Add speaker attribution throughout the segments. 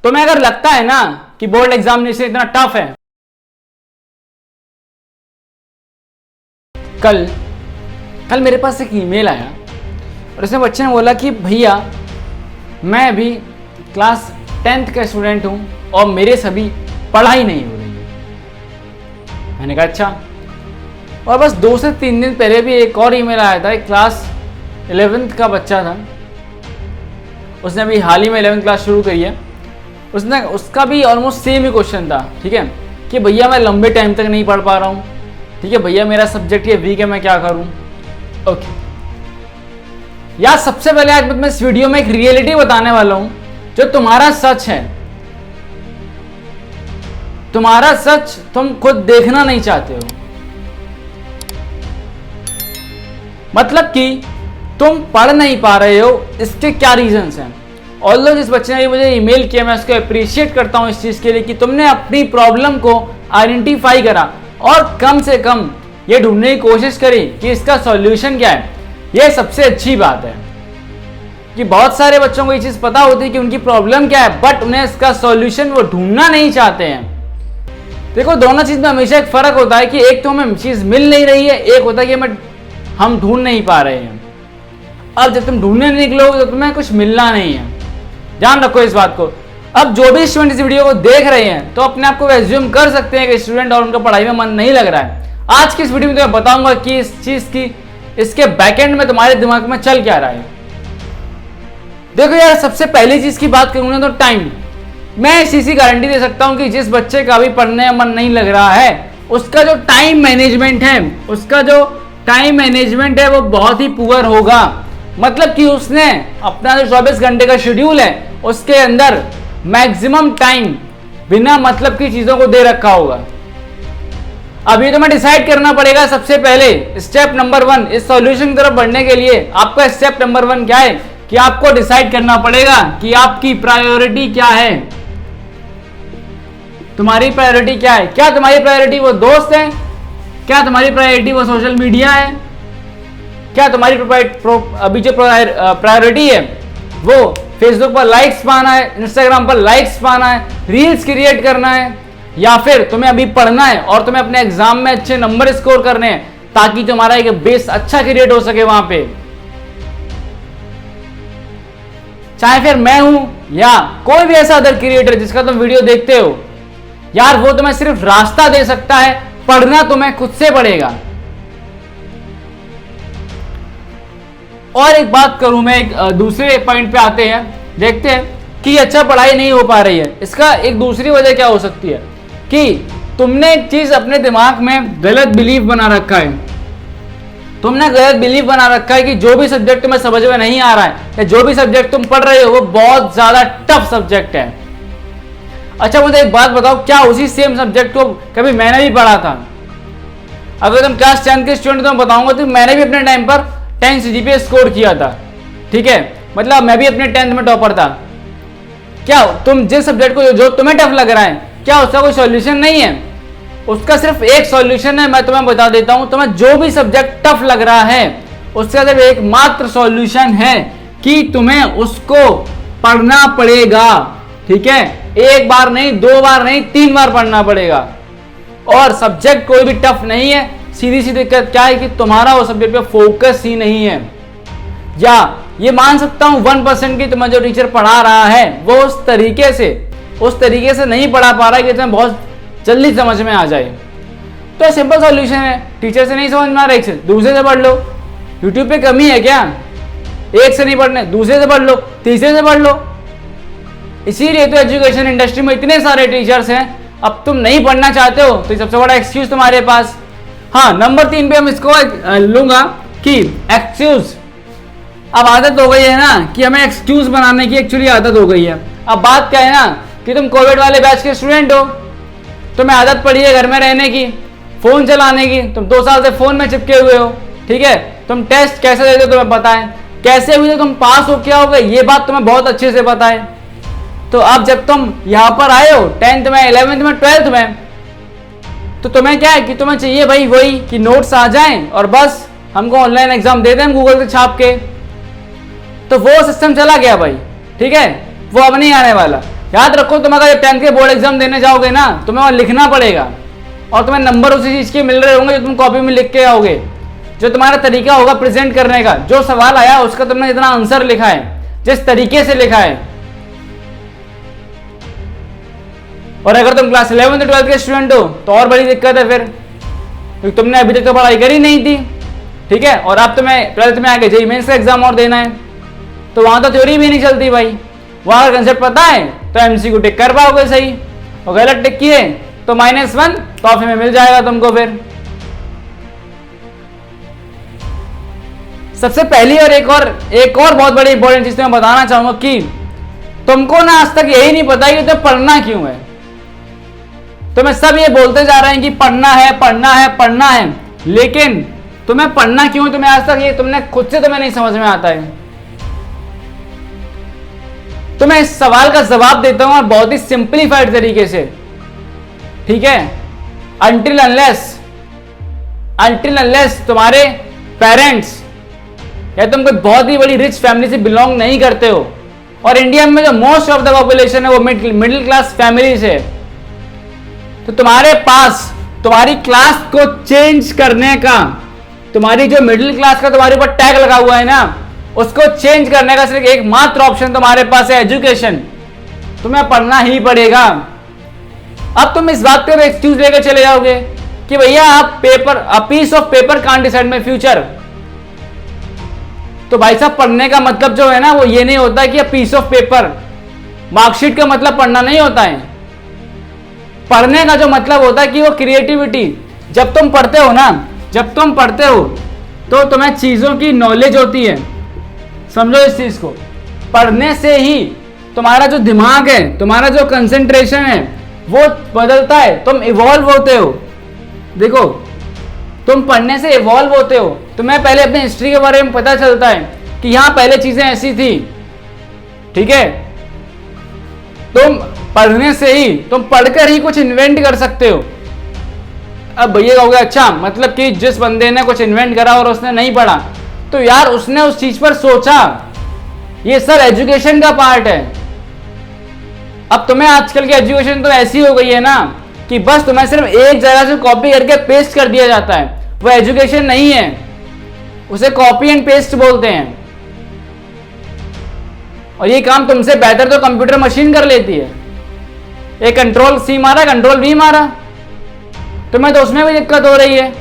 Speaker 1: तुम्हें अगर लगता है ना कि बोर्ड एग्जामिनेशन इतना टफ है, कल मेरे पास एक ईमेल आया और उसमें बच्चे ने बोला कि भैया मैं अभी क्लास 10th का स्टूडेंट हूं और मेरे सभी पढ़ाई नहीं हो रही है। मैंने कहा अच्छा। और बस 2 से 3 दिन पहले भी एक और ईमेल आया था, एक क्लास 11th का बच्चा था, उसने अभी हाल ही में 11th क्लास शुरू करी है। उसका भी ऑलमोस्ट सेम ही क्वेश्चन था, ठीक है, कि भैया मैं लंबे टाइम तक नहीं पढ़ पा रहा हूँ, ठीक है भैया मेरा सब्जेक्ट ये वीक है, मैं क्या करूँ। ओके यार, सबसे पहले आज मैं इस वीडियो में एक रियलिटी बताने वाला हूँ जो तुम्हारा सच है। तुम्हारा सच तुम खुद देखना नहीं चाहते हो, मतलब कि तुम पढ़ नहीं पा रहे हो, इसके क्या रीजंस हैं। ऑल्दो जिस बच्चे ने मुझे ईमेल किया, मैं उसको अप्रिशिएट करता हूं इस चीज के लिए कि तुमने अपनी प्रॉब्लम को आइडेंटिफाई करा और कम से कम ये ढूंढने की कोशिश करी कि इसका सॉल्यूशन क्या है। ये सबसे अच्छी बात है कि बहुत सारे बच्चों को ये चीज पता होती है कि उनकी प्रॉब्लम क्या है, बट उन्हें इसका सॉल्यूशन वो ढूंढना नहीं चाहते हैं। देखो, दोनों चीज में हमेशा एक फर्क होता है कि एक तो हमें चीज मिल नहीं रही है, एक होता है कि हम ढूंढ नहीं पा रहे हैं। अब जब तुम ढूंढने निकलोगे तो तुम्हें कुछ मिलना नहीं है, ध्यान रखो इस बात को। अब जो भी स्टूडेंट इस वीडियो को देख रहे हैं तो अपने आप को एज्यूम कर सकते हैं कि स्टूडेंट और उनका पढ़ाई में मन नहीं लग रहा है। आज की इस वीडियो में तुम्हें बताऊंगा कि इस चीज की, इसके बैकएंड में तुम्हारे दिमाग में चल क्या रहा है। देखो यार, सबसे पहली चीज की बात करूंगा तो टाइम। मैं इस चीज की गारंटी दे सकता हूं कि जिस बच्चे का भी पढ़ने में मन नहीं लग रहा है, उसका जो टाइम मैनेजमेंट है वो बहुत ही पुअर होगा। मतलब कि उसने अपना जो 24 घंटे का शेड्यूल है उसके अंदर मैक्सिमम टाइम बिना मतलब की चीजों को दे रखा होगा। अभी तो मैं डिसाइड करना पड़ेगा सबसे पहले स्टेप नंबर 1, इस सॉल्यूशन की तरफ बढ़ने के लिए आपका स्टेप नंबर 1 क्या है कि आपको डिसाइड करना पड़ेगा कि आपकी प्रायोरिटी क्या है। तुम्हारी प्रायोरिटी क्या है? क्या तुम्हारी प्रायोरिटी वो दोस्त है? क्या तुम्हारी प्रायोरिटी वो सोशल मीडिया है? क्या तुम्हारी अभी जो प्रायोरिटी है वो फेसबुक पर लाइक्स पाना है, इंस्टाग्राम पर लाइक्स पाना है, रील्स क्रिएट करना है, या फिर तुम्हें अभी पढ़ना है और तुम्हें अपने एग्जाम में अच्छे नंबर स्कोर करने हैं ताकि तुम्हारा एक बेस अच्छा क्रिएट हो सके वहां पे। चाहे फिर मैं हूं या कोई भी ऐसा अदर क्रिएटर जिसका तुम वीडियो देखते हो, यार वो तुम्हें सिर्फ रास्ता दे सकता है, पढ़ना तुम्हें खुद से पड़ेगा। और एक बात करूं मैं, एक दूसरे पॉइंट पे आते हैं, देखते हैं कि अच्छा पढ़ाई नहीं हो पा रही है। इसका एक दूसरी वजह क्या हो सकती है कि तुमने एक चीज अपने दिमाग में गलत बिलीव बना रखा है। तुमने गलत बिलीव बना रखा है कि जो भी सब्जेक्ट तुम्हें समझ में नहीं आ रहा है या जो भी सब्जेक्ट तुम पढ़ रहे हो वो बहुत ज्यादा टफ सब्जेक्ट है। अच्छा मुझे एक बात बताओ, क्या उसी सेम सब्जेक्ट को कभी मैंने भी पढ़ा था? अगर तुम क्लास 10 के स्टूडेंट तो बताऊंगा तो मैंने भी अपने टाइम पर 10 CGPA स्कोर किया था, ठीक है, मतलब मैं भी अपने 10th में टॉपर था। क्या तुम जिस सब्जेक्ट को जो तुम्हें टफ लग रहा है, क्या उसका कोई सॉल्यूशन नहीं है? उसका सिर्फ एक सॉल्यूशन है, मैं तुम्हें बता देता हूं। तुम्हें जो भी सब्जेक्ट टफ लग रहा है उसका सिर्फ एकमात्र सॉल्यूशन है कि तुम्हें उसको पढ़ना पड़ेगा, ठीक है। एक बार नहीं, 2 बार नहीं, 3 बार पढ़ना पड़ेगा। और सब्जेक्ट कोई भी टफ नहीं है, सीधी सी दिक्कत क्या है कि तुम्हारा वो सब्जेक्ट पे फोकस ही नहीं है। या ये मान सकता हूं 1% की तुम्हें जो टीचर पढ़ा रहा है वो उस तरीके से नहीं पढ़ा पा रहा है कि तुम्हें बहुत जल्दी समझ में आ जाए। तो सिंपल सॉल्यूशन है, टीचर से नहीं समझ में आ रहा, एक से दूसरे से पढ़ लो। यूट्यूब पे कमी है क्या? एक से नहीं पढ़ने, दूसरे से पढ़ लो, तीसरे से पढ़ लो। इसीलिए तो एजुकेशन इंडस्ट्री में इतने सारे टीचर्स हैं। अब तुम नहीं पढ़ना चाहते हो तो सबसे बड़ा एक्सक्यूज तुम्हारे पास। हाँ, नंबर 3 पे हम इसको लूंगा कि एक्सक्यूज। अब आदत हो गई है ना कि हमें एक्सक्यूज बनाने की, एक्चुअली आदत हो गई है। अब बात क्या है ना कि तुम कोविड वाले बैच के स्टूडेंट हो, तुम्हें आदत पड़ी है घर में रहने की, फोन चलाने की, तुम 2 साल से फोन में चिपके हुए हो, ठीक है। तुम टेस्ट कैसे देते हो तुम्हें पता है, कैसे हुए तुम पास हो क्या हो गए ये बात तुम्हें बहुत अच्छे से पता है। तो अब जब तुम यहाँ पर आए हो 10th में, 11th में, 12th में, तो तुम्हें क्या है कि तुम्हें चाहिए भाई वही कि नोट्स आ जाएं और बस हमको ऑनलाइन एग्जाम दे दें गूगल से छाप के। तो वो सिस्टम चला गया भाई, ठीक है, वो अब नहीं आने वाला। याद रखो, तुम अगर 10th के बोर्ड एग्जाम देने जाओगे ना, तुम्हें वहां लिखना पड़ेगा और तुम्हें नंबर उसी चीज के मिल रहे होंगे जो तुम कॉपी में लिख के आओगे। जो तुम्हारा तरीका होगा प्रेजेंट करने का, जो सवाल आया उसका तुमने इतना आंसर लिखा है, जिस तरीके से लिखा है। और अगर तुम क्लास 11th 12th के स्टूडेंट हो तो और बड़ी दिक्कत है फिर, क्योंकि तुमने अभी तक तो पढ़ाई करी नहीं थी, ठीक है। और अब तुम्हें 12th में आके जेईई मेंस का एग्जाम और देना है, तो वहां तो थ्योरी भी नहीं चलती भाई। वहां अगर कंसेप्ट पता है तो एमसीक्यू टिक कर पाओगे सही, और गलत टिक किए तो -1 कॉफी में मिल जाएगा तुमको फिर। सबसे पहली और एक और बहुत बड़ी इंपॉर्टेंट चीज मैं बताना चाहूंगा कि तुमको ना आज तक यही नहीं पता कि तुम्हें पढ़ना क्यों है। तुम्हें सब ये बोलते जा रहे हैं कि पढ़ना है पढ़ना है पढ़ना है, लेकिन तुम्हें पढ़ना क्यों है तुम्हें आज तक ये तुमने खुद से तुम्हें नहीं समझ में आता है। तो मैं इस सवाल का जवाब देता हूं और बहुत ही सिंपलीफाइड तरीके से, ठीक है। अनटिल अनलेस तुम्हारे पेरेंट्स या तुम कोई बहुत ही बड़ी रिच फैमिली से बिलोंग नहीं करते हो, और इंडिया में जो मोस्ट ऑफ द पॉपुलेशन है वो मिडिल क्लास फैमिली से, तो तुम्हारे पास तुम्हारी क्लास को चेंज करने का, तुम्हारी जो मिडिल क्लास का तुम्हारे ऊपर टैग लगा हुआ है ना, उसको चेंज करने का सिर्फ एकमात्र ऑप्शन तुम्हारे पास है एजुकेशन। तुम्हें पढ़ना ही पड़ेगा। अब तुम इस बात पे एक्सक्यूज लेकर चले जाओगे कि भैया आप piece of paper can't decide my future. तो भाई साहब, पढ़ने का मतलब जो है ना वो ये नहीं होता कि पीस ऑफ पेपर, मार्कशीट का मतलब पढ़ना नहीं होता है। पढ़ने का जो मतलब होता है कि वो क्रिएटिविटी, जब तुम पढ़ते हो तो तुम्हें चीजों की नॉलेज होती है। समझो इस चीज को, पढ़ने से ही तुम्हारा जो दिमाग है, तुम्हारा जो कंसंट्रेशन है वो बदलता है, तुम इवॉल्व होते हो। देखो, तुम पढ़ने से इवॉल्व होते हो, तुम्हें पहले अपनी हिस्ट्री के बारे में पता चलता है कि यहां पहले चीजें ऐसी थी, ठीक है। तुम पढ़ने से ही, तुम पढ़कर ही कुछ इन्वेंट कर सकते हो। अब भैया कहोगे अच्छा, मतलब कि जिस बंदे ने कुछ इन्वेंट करा और उसने नहीं पढ़ा, तो यार उसने उस चीज पर सोचा, ये सर एजुकेशन का पार्ट है। अब तुम्हें आजकल की एजुकेशन तो ऐसी हो गई है ना कि बस तुम्हें सिर्फ एक जगह से कॉपी करके पेस्ट कर दिया जाता है, वो एजुकेशन नहीं है, उसे कॉपी एंड पेस्ट बोलते हैं। और ये काम तुमसे बेहतर तो कंप्यूटर मशीन कर लेती है। एक कंट्रोल सी मारा, कंट्रोल वी मारा, तुम्हें तो उसमें भी दिक्कत हो रही है।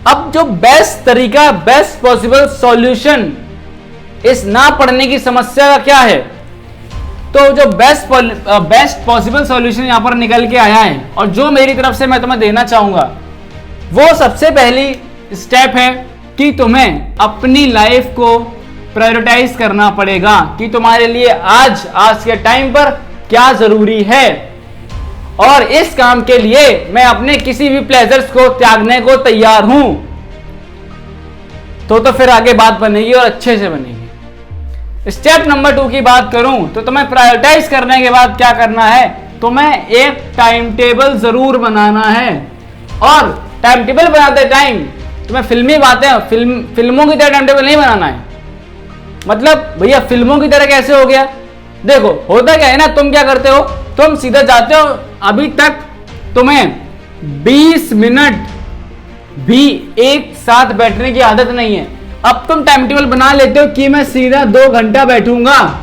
Speaker 1: अब जो बेस्ट तरीका, बेस्ट पॉसिबल सॉल्यूशन इस ना पढ़ने की समस्या का क्या है, तो जो बेस्ट पॉसिबल सॉल्यूशन यहां पर निकल के आया है और जो मेरी तरफ से मैं तुम्हें देना चाहूंगा, वो सबसे पहली स्टेप है कि तुम्हें अपनी लाइफ को प्रायोरिटाइज करना पड़ेगा कि तुम्हारे लिए आज के टाइम पर क्या जरूरी है। और इस काम के लिए मैं अपने किसी भी प्लेजर्स को त्यागने को तैयार हूं। तो फिर आगे बात बनेगी और अच्छे से बनेगी। स्टेप नंबर 2 की बात करूं तो तुम्हें प्रायोरिटाइज करने के बाद क्या करना है, तुम्हें एक टाइम टेबल जरूर बनाना है। और टाइम टेबल बनाते टाइम तुम्हें फिल्मी बातें, फिल्मों की तरह टाइम टेबल नहीं बनाना है। मतलब भैया फिल्मों की तरह कैसे हो गया? देखो होता क्या है ना, तुम क्या करते हो, तुम सीधा जाते हो, अभी तक तुम्हें 20 मिनट भी एक साथ बैठने की आदत नहीं है। अब तुम टाइम टेबल बना लेते हो कि मैं सीधा 2 घंटा बैठूंगा।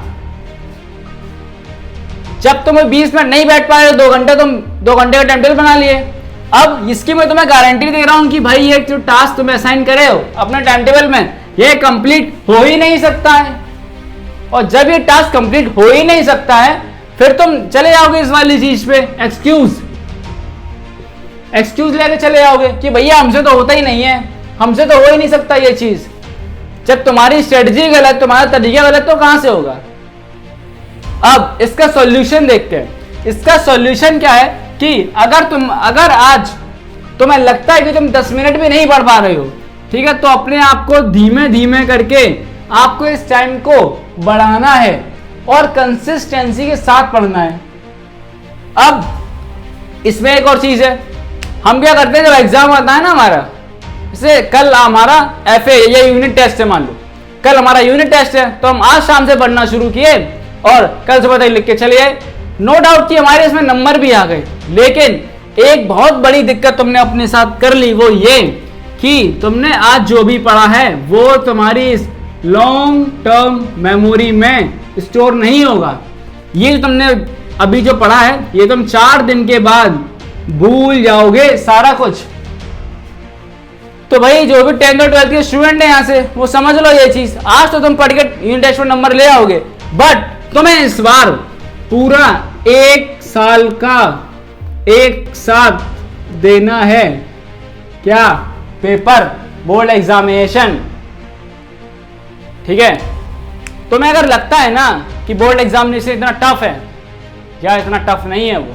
Speaker 1: जब तुम 20 मिनट नहीं बैठ पा रहे हो, 2 घंटे, तुम 2 घंटे का टाइम टेबल बना लिए। अब इसकी मैं तुम्हें गारंटी दे रहा हूं कि भाई ये जो टास्क तुम्हें असाइन करे हो अपने टाइम टेबल में, ये कंप्लीट हो ही नहीं सकता है। और जब ये टास्क कंप्लीट हो ही नहीं सकता है, फिर तुम चले जाओगे इस वाली चीज पे, एक्सक्यूज लेके चले जाओगे कि भैया हमसे तो होता ही नहीं है, हमसे तो हो ही नहीं सकता ये चीज। जब तुम्हारी स्ट्रेटजी गलत, तुम्हारा तरीका गलत, तो कहां से होगा? अब इसका सॉल्यूशन देखते हैं। इसका सॉल्यूशन क्या है कि अगर आज तुम्हें लगता है कि तुम 10 मिनट भी नहीं पढ़ पा रहे हो, ठीक है, तो अपने आप को धीमे धीमे करके आपको इस टाइम को बढ़ाना है और कंसिस्टेंसी के साथ पढ़ना है। अब इसमें एक और चीज है, हम क्या करते हैं जब एग्जाम आता है ना हमारा, जैसे कल हमारा FA या यूनिट टेस्ट है, मान लो कल हमारा यूनिट टेस्ट है, तो हम आज शाम से पढ़ना शुरू किए और कल सुबह तक लिख के चले आए। नो डाउट कि हमारे इसमें नंबर भी आ गए, लेकिन एक बहुत बड़ी दिक्कत तुमने अपने साथ कर ली, वो ये कि तुमने आज जो भी पढ़ा है वो तुम्हारी लॉन्ग टर्म मेमोरी में स्टोर नहीं होगा। ये जो तुमने अभी जो पढ़ा है ये तुम 4 दिन के बाद भूल जाओगे सारा कुछ। तो भाई जो भी 10th और 12th के स्टूडेंट है यहाँ से, वो समझ लो ये चीज। आज तो तुम पढ़ के यूनिट टेस्ट में नंबर ले आओगे, बट तुम्हें इस बार पूरा 1 साल का एक साथ देना है क्या, पेपर, बोर्ड एग्जामिनेशन। ठीक है, तुम्हें अगर लगता है ना कि बोर्ड एग्जामिनेशन इतना टफ है, या इतना टफ नहीं है वो,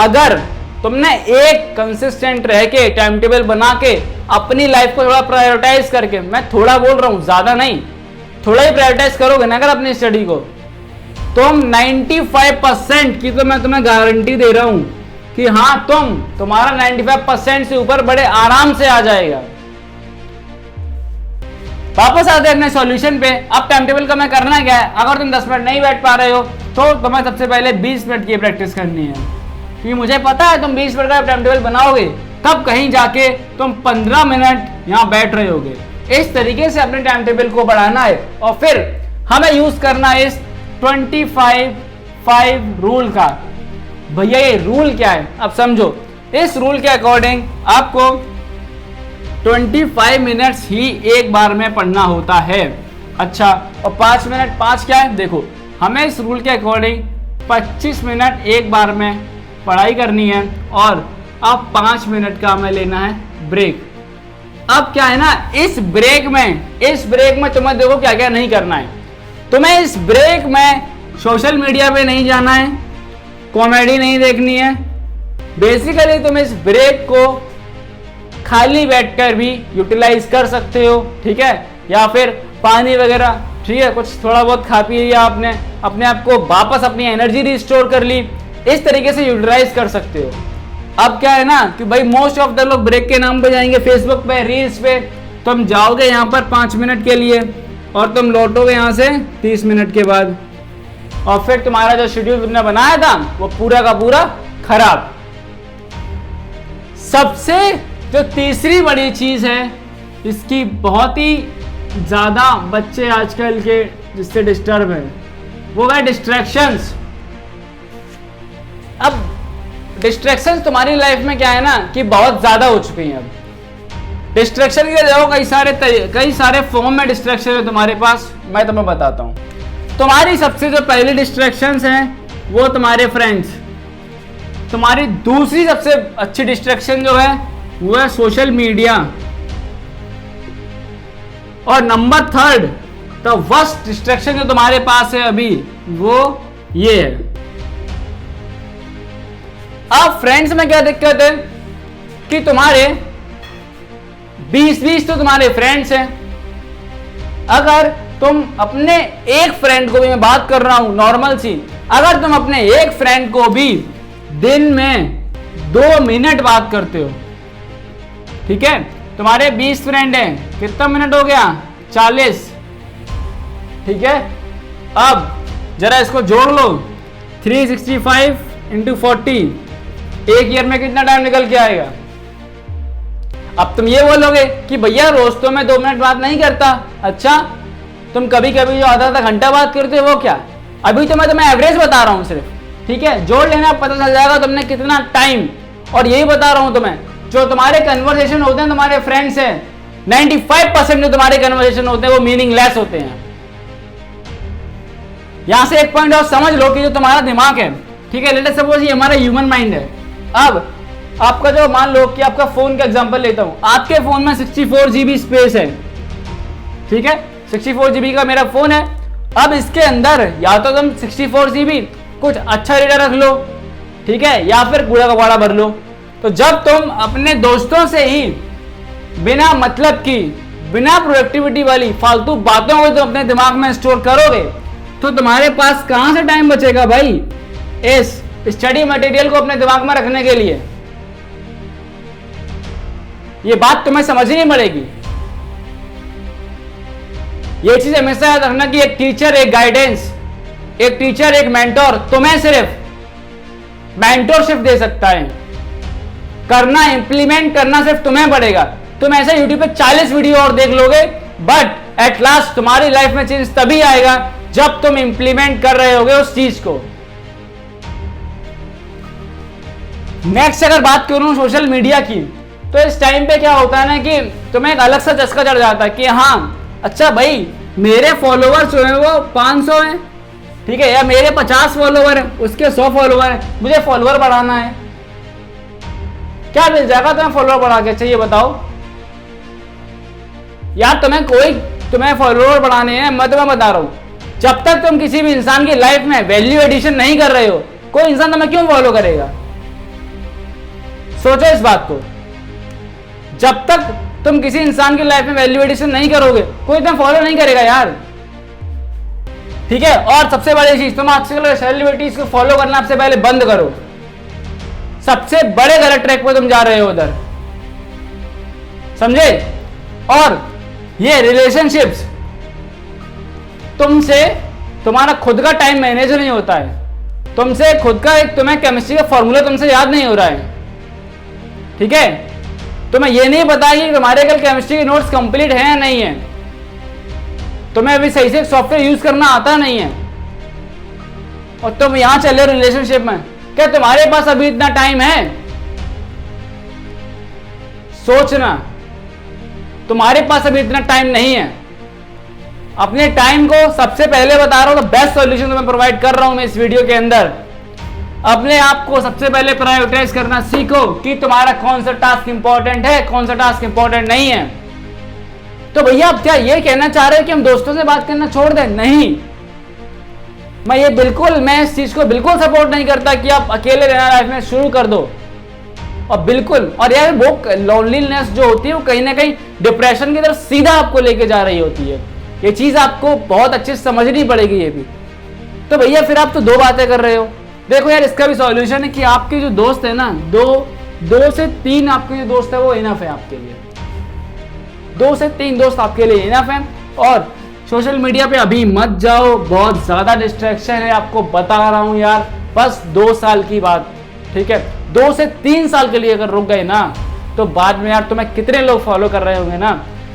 Speaker 1: अगर तुमने एक कंसिस्टेंट रह के टाइम टेबल बना के अपनी लाइफ को थोड़ा प्रायोरिटाइज करके, मैं थोड़ा बोल रहा हूं ज्यादा नहीं, थोड़ा ही प्रायोरिटाइज करोगे ना अगर अपनी स्टडी को, तुम 95% की तो मैं तुम्हें गारंटी दे रहा हूं कि हाँ तुम्हारा 95% से ऊपर बड़े आराम से आ जाएगा। वापस आते हैं अपने सॉल्यूशन पे। अब टाइम टेबल का मैं करना क्या है, अगर तुम 10 मिनट नहीं बैठ पा रहे हो तो तुम्हें सबसे पहले 20 मिनट की प्रैक्टिस करनी है, क्योंकि मुझे पता है तुम 20 मिनट का टाइम टेबल बनाओगे तब कहीं जाके तुम 15 मिनट यहां बैठ रहे होगे। इस तरीके से अपने टाइम टेबल को बढ़ाना है और फिर हमें यूज करना है इस 25-5 रूल का। भैया ये रूल क्या है, अब समझो। इस रूल के अकॉर्डिंग आपको 25 मिनट्स ही एक बार में पढ़ना होता है। अच्छा, और 5 मिनट, 5 क्या है, देखो हमें इस रूल के अकॉर्डिंग 25 मिनट एक बार में पढ़ाई करनी है और अब 5 मिनट का हमें लेना है ब्रेक। अब क्या है ना, इस ब्रेक में तुम्हें देखो क्या क्या नहीं करना है। तुम्हें इस ब्रेक में सोशल मीडिया पे नहीं जाना है, कॉमेडी नहीं देखनी है। बेसिकली तुम इस ब्रेक को खाली बैठकर भी यूटिलाइज कर सकते हो, ठीक है, या फिर पानी वगैरह, ठीक है, कुछ थोड़ा बहुत खा पी लिया आपने, अपने आप को वापस अपनी एनर्जी रिस्टोर कर ली, इस तरीके से यूटिलाइज कर सकते हो। अब क्या है ना कि भाई मोस्ट ऑफ द लोग ब्रेक के नाम पे जाएंगे फेसबुक पे, रील्स पे। तुम जाओगे यहाँ पर 5 मिनट के लिए और तुम लौटोगे यहाँ से 30 मिनट के बाद, और फिर तुम्हारा जो शेड्यूल तुमने बनाया था वो पूरा का पूरा खराब। सबसे जो तीसरी बड़ी चीज है, इसकी बहुत ही ज्यादा बच्चे आजकल के जिससे डिस्टर्ब है, वो है डिस्ट्रैक्शंस। अब डिस्ट्रैक्शंस तुम्हारी लाइफ में क्या है ना कि बहुत ज्यादा हो चुकी हैं। अब डिस्ट्रैक्शन के देखो कई सारे फॉर्म में डिस्ट्रैक्शन है तुम्हारे पास, मैं तुम्हें बताता हूं। तुम्हारी सबसे जो पहली डिस्ट्रैक्शंस हैं वो तुम्हारे फ्रेंड्स। तुम्हारी दूसरी सबसे अच्छी डिस्ट्रैक्शन जो है वो है सोशल मीडिया। और नंबर 3 द वर्स्ट डिस्ट्रैक्शन जो तुम्हारे पास है अभी वो ये है। अब फ्रेंड्स में क्या दिक्कत है कि तुम्हारे 20 तो तुम्हारे फ्रेंड्स हैं। अगर तुम अपने एक फ्रेंड को भी, मैं बात कर रहा हूं नॉर्मल सी, अगर तुम अपने एक फ्रेंड को भी दिन में 2 मिनट बात करते हो, ठीक है, तुम्हारे 20 फ्रेंड हैं, कितना मिनट हो गया, 40, ठीक है। अब जरा इसको जोड़ लो, 365 इंटू 40, एक ईयर में कितना टाइम निकल के आएगा। अब तुम ये बोलोगे कि भैया रोज तो मैं 2 मिनट बात नहीं करता। अच्छा, तुम कभी कभी जो आधा घंटा बात करते हो वो क्या, अभी तो मैं तुम्हें एवरेज बता रहा हूं सिर्फ, ठीक है, जोड़ लेना, पता चल जाएगा तुमने कितना टाइम। और यही बता रहा हूं तुम्हें, जो तुम्हारे कन्वर्सेशन होते हैं तुम्हारे फ्रेंड्स से 95% जो तुम्हारे कन्वर्सेशन होते हैं वो मीनिंगलेस होते हैं। यहां से एक पॉइंट और समझ लो कि जो तुम्हारा दिमाग है, ठीक है, लेट अस सपोज ये हमारा ह्यूमन माइंड है। अब आपका जो, मान लो कि आपका फोन का एग्जांपल लेता हूं, आपके फोन में 64 GB स्पेस है, ठीक है, 64 GB का मेरा फोन है। अब इसके अंदर या तो तुम 64 GB कुछ अच्छा डेटा रख लो, ठीक है, या फिर कूड़ा कबाड़ा भर लो। तो जब तुम अपने दोस्तों से ही बिना मतलब की, बिना प्रोडक्टिविटी वाली फालतू बातों को तुम अपने दिमाग में स्टोर करोगे तो तुम्हारे पास कहां से टाइम बचेगा भाई इस स्टडी मटेरियल को अपने दिमाग में रखने के लिए। ये बात तुम्हें समझनी पड़ेगी। ये चीज हमेशा याद रखना कि एक टीचर, एक गाइडेंस, एक टीचर, एक मेंटोर तुम्हें सिर्फ मेंटोरशिप दे सकता है। करना, इंप्लीमेंट करना सिर्फ तुम्हें पड़ेगा। तुम ऐसे यूट्यूब पे 40 वीडियो और देख लोगे, बट एट लास्ट तुम्हारी लाइफ में चेंज तभी आएगा जब तुम इंप्लीमेंट कर रहे होगे उस चीज को। नेक्स्ट अगर बात करूं सोशल मीडिया की, तो इस टाइम पे क्या होता है ना कि तुम्हें एक अलग सा चस्का चढ़ जाता है कि हाँ अच्छा भाई, मेरे फॉलोवर जो है वो 500 हैं, ठीक है, या मेरे 50 फॉलोवर है, उसके 100 फॉलोवर है, मुझे फॉलोवर बढ़ाना है। क्या मिल जाएगा तुम्हें फॉलोवर बढ़ा के? चाहिए बताओ यार, तुम्हें फॉलोवर बढ़ाने हैं। मैं तुम्हें बता रहा हूं, जब तक तुम किसी भी इंसान की लाइफ में वैल्यू एडिशन नहीं कर रहे हो, कोई इंसान तुम्हें क्यों फॉलो करेगा? सोचो इस बात को। जब तक तुम किसी इंसान की लाइफ में वैल्यू एडिशन नहीं करोगे, कोई तुम्हें फॉलो नहीं करेगा यार, ठीक है। और सबसे बड़ी चीज, तुम आजकल सेलिब्रिटीज को फॉलो करना सबसे पहले बंद करो। सबसे बड़े गलत ट्रैक पे तुम जा रहे हो उधर, समझे? और ये रिलेशनशिप्स, तुमसे तुम्हारा खुद का टाइम मैनेज नहीं होता है, तुमसे खुद का एक तुम्हें केमिस्ट्री का फॉर्मूला तुमसे याद नहीं हो रहा है, ठीक है। तुम्हें ये नहीं पता कि तुम्हारे कल केमिस्ट्री के नोट्स कंप्लीट हैं या नहीं है, तुम्हें अभी सही से सॉफ्टवेयर यूज करना आता नहीं है, और तुम यहां चले हो रिलेशनशिप में। क्या तुम्हारे पास अभी इतना टाइम है? सोचना, तुम्हारे पास अभी इतना टाइम नहीं है। अपने टाइम को सबसे पहले बता रहा हूं, तो बेस्ट सॉल्यूशन तुम्हें प्रोवाइड कर रहा हूं मैं इस वीडियो के अंदर। अपने आप को सबसे पहले प्रायोरिटाइज करना सीखो कि तुम्हारा कौन सा टास्क इंपॉर्टेंट है, कौन सा टास्क इंपॉर्टेंट नहीं है। तो भैया आप क्या ये कहना चाह रहे हैं कि हम दोस्तों से बात करना छोड़ दें? नहीं, मैं इस चीज को बिल्कुल सपोर्ट नहीं करता कि आप अकेले रहना लाइफ में शुरू कर दो। और बिल्कुल, और यार वो लोनलीनेस जो होती है वो कहीं ना कहीं डिप्रेशन की तरफ सीधा आपको लेके जा रही होती है। ये चीज आपको बहुत अच्छे से समझनी पड़ेगी ये भी। तो भैया फिर आप तो दो बातें कर रहे हो। देखो यार, इसका भी सॉल्यूशन है कि आपके जो दोस्त है ना, दो से तीन आपके जो दोस्त है वो इनफ है आपके लिए। 2 से 3 दोस्त आपके लिए इनफ है। और सोशल मीडिया पे अभी मत जाओ, बहुत ज्यादा डिस्ट्रैक्शन है, आपको बता रहा हूं यार। बस 2 साल की बात, ठीक है, 2 से 3 साल के लिए अगर रुक गए ना, तो बाद में यार तुम्हें कितने लोग फॉलो कर रहे होंगे ना।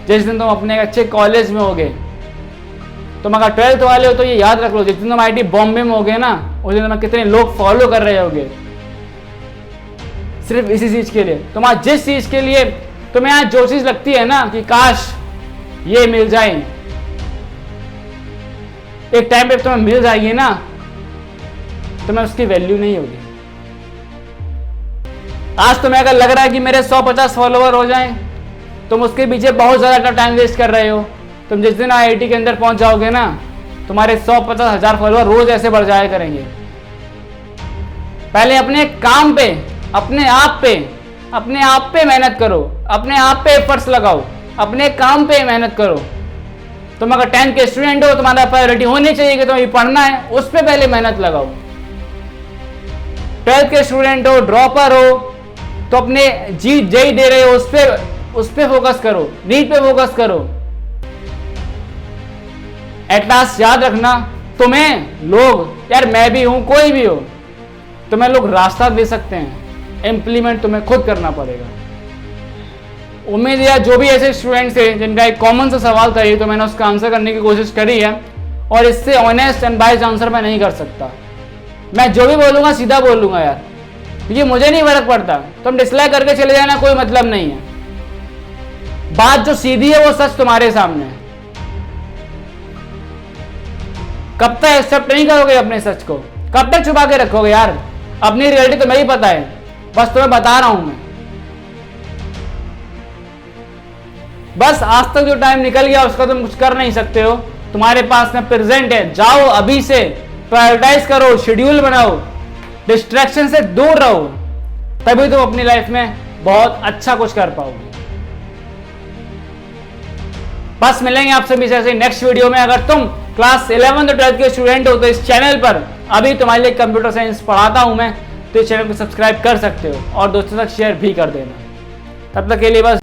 Speaker 1: जिस दिन तुम अपने अच्छे कॉलेज में होगे, तुम अगर 12th वाले हो तो ये याद रख लो, जिस दिन तुम आईटी बॉम्बे में होगे ना, उस दिन तुम्हें कितने लोग फॉलो कर रहे होंगे सिर्फ इसी चीज के लिए। तुम्हारा जिस चीज के लिए तुम्हें आज जो चीज लगती है ना कि काश ये मिल जाए, एक टाइम पे तुम्हें मिल जाएगी ना, तुम्हें उसकी वैल्यू नहीं होगी। आज तुम्हें अगर लग रहा है कि मेरे 150 फॉलोवर हो जाएं, तुम उसके पीछे बहुत ज्यादा टाइम वेस्ट कर रहे हो। तुम जिस दिन आईआईटी के अंदर पहुंच जाओगे ना, तुम्हारे 150 हजार फॉलोवर रोज ऐसे बढ़ जाया करेंगे। पहले अपने काम पे, अपने आप पे मेहनत करो, अपने आप पे एफर्ट्स लगाओ, अपने काम पे मेहनत करो। तुम अगर 10th के स्टूडेंट हो, तुम्हारा प्रायोरिटी होनी चाहिए कि तुम्हें पढ़ना है, उस पर पहले मेहनत लगाओ। 12th के स्टूडेंट हो, ड्रॉपर हो, तो अपने जेई दे रहे हो, उस पे फोकस करो, नीट पे फोकस करो। एट लास्ट याद रखना, तुम्हें लोग, यार मैं भी हूं, कोई भी हो, तुम्हें लोग रास्ता दे सकते हैं, इंप्लीमेंट तुम्हें खुद करना पड़ेगा। उम्मीद है जो भी ऐसे स्टूडेंट्स हैं जिनका एक कॉमन सा सवाल था, ये तो मैंने उसका आंसर करने की कोशिश करी है, और इससे ऑनेस्ट एंड बाइस्ड आंसर मैं नहीं कर सकता। मैं जो भी बोलूंगा सीधा बोलूंगा यार, क्योंकि मुझे नहीं फर्क पड़ता। तुम डिसलाइक करके चले जाना, कोई मतलब नहीं है। बात जो सीधी है वो सच तुम्हारे सामने है। कब तक एक्सेप्ट नहीं करोगे अपने सच को? कब तक छुपा के रखोगे यार? अपनी रियलिटी तुम्हें ही पता है, बस तुम्हें बता रहा हूं मैं। बस आज तक जो टाइम निकल गया उसका तुम कुछ कर नहीं सकते हो। तुम्हारे पास में प्रेजेंट है, जाओ अभी से, प्रायोरिटाइज करो, शेड्यूल बनाओ, डिस्ट्रैक्शन से दूर रहो, तभी तुम अपनी लाइफ में बहुत अच्छा कुछ कर पाओगे। बस मिलेंगे आपसे भी ऐसे नेक्स्ट वीडियो में। अगर तुम क्लास 11 और 12th के स्टूडेंट हो तो इस चैनल पर अभी तुम्हारे लिए कंप्यूटर साइंस पढ़ाता हूं मैं, तो इस चैनल को सब्सक्राइब कर सकते हो और दोस्तों तक शेयर भी कर देना। तब तक के लिए बस